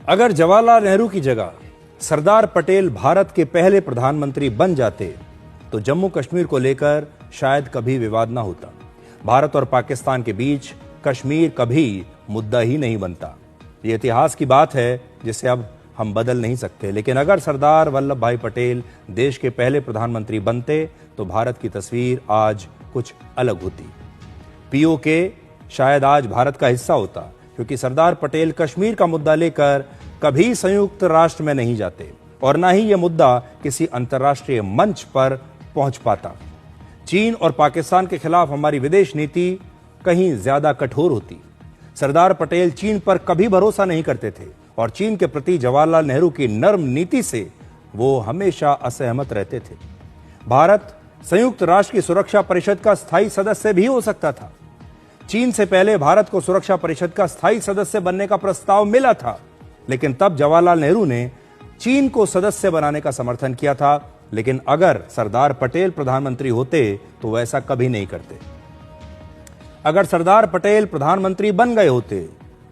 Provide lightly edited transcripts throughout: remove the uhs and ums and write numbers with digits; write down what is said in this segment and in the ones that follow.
अगर जवाहरलाल नेहरू की जगह सरदार पटेल भारत के पहले प्रधानमंत्री बन जाते तो जम्मू कश्मीर को लेकर शायद कभी विवाद ना होता। भारत और पाकिस्तान के बीच कश्मीर कभी मुद्दा ही नहीं बनता। ये इतिहास की बात है जिसे अब हम बदल नहीं सकते। लेकिन अगर सरदार वल्लभ भाई पटेल देश के पहले प्रधानमंत्री बनते तो भारत की तस्वीर आज कुछ अलग होती। पीओके शायद आज भारत का हिस्सा होता, क्योंकि सरदार पटेल कश्मीर का मुद्दा लेकर कभी संयुक्त राष्ट्र में नहीं जाते और ना ही यह मुद्दा किसी अंतर्राष्ट्रीय मंच पर पहुंच पाता। चीन और पाकिस्तान के खिलाफ हमारी विदेश नीति कहीं ज्यादा कठोर होती। सरदार पटेल चीन पर कभी भरोसा नहीं करते थे और चीन के प्रति जवाहरलाल नेहरू की नर्म नीति से वो हमेशा असहमत रहते थे। भारत संयुक्त राष्ट्र की सुरक्षा परिषद का स्थायी सदस्य भी हो सकता था। चीन से पहले भारत को सुरक्षा परिषद का स्थायी सदस्य बनने का प्रस्ताव मिला था, लेकिन तब जवाहरलाल नेहरू ने चीन को सदस्य बनाने का समर्थन किया था। लेकिन अगर सरदार पटेल प्रधानमंत्री होते तो वैसा कभी नहीं करते। अगर सरदार पटेल प्रधानमंत्री बन गए होते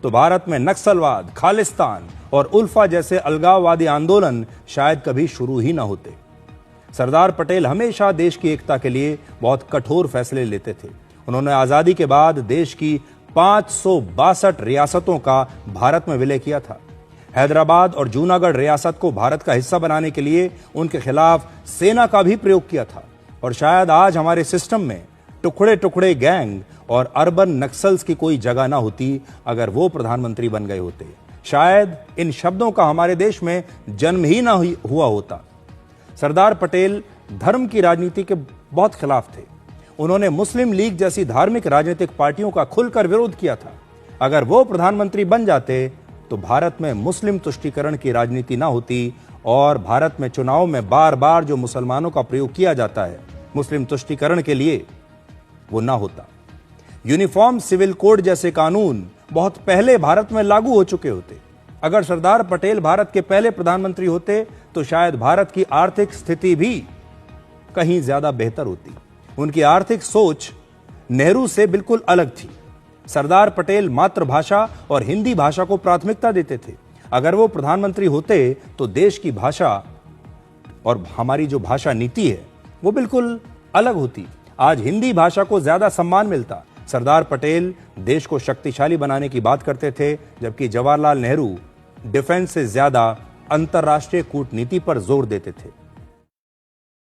तो भारत में नक्सलवाद, खालिस्तान और उल्फा जैसे अलगाववादी आंदोलन शायद कभी शुरू ही ना होते। सरदार पटेल हमेशा देश की एकता के लिए बहुत कठोर फैसले लेते थे। उन्होंने आजादी के बाद देश की 562 रियासतों का भारत में विलय किया था। हैदराबाद और जूनागढ़ रियासत को भारत का हिस्सा बनाने के लिए उनके खिलाफ सेना का भी प्रयोग किया था। और शायद आज हमारे सिस्टम में टुकड़े टुकड़े गैंग और अर्बन नक्सल्स की कोई जगह ना होती अगर वो प्रधानमंत्री बन गए होते। शायद इन शब्दों का हमारे देश में जन्म ही ना हुआ होता। सरदार पटेल धर्म की राजनीति के बहुत खिलाफ थे। उन्होंने मुस्लिम लीग जैसी धार्मिक राजनीतिक पार्टियों का खुलकर विरोध किया था। अगर वो प्रधानमंत्री बन जाते तो भारत में मुस्लिम तुष्टीकरण की राजनीति ना होती और भारत में चुनाव में बार बार जो मुसलमानों का प्रयोग किया जाता है मुस्लिम तुष्टीकरण के लिए, वो ना होता। यूनिफॉर्म सिविल कोड जैसे कानून बहुत पहले भारत में लागू हो चुके होते। अगर सरदार पटेल भारत के पहले प्रधानमंत्री होते तो शायद भारत की आर्थिक स्थिति भी कहीं ज्यादा बेहतर होती। उनकी आर्थिक सोच नेहरू से बिल्कुल अलग थी। सरदार पटेल मातृभाषा और हिंदी भाषा को प्राथमिकता देते थे। अगर वो प्रधानमंत्री होते तो देश की भाषा और हमारी जो भाषा नीति है वो बिल्कुल अलग होती। आज हिंदी भाषा को ज्यादा सम्मान मिलता। सरदार पटेल देश को शक्तिशाली बनाने की बात करते थे, जबकि जवाहरलाल नेहरू डिफेंस से ज्यादा अंतर्राष्ट्रीय कूटनीति पर जोर देते थे।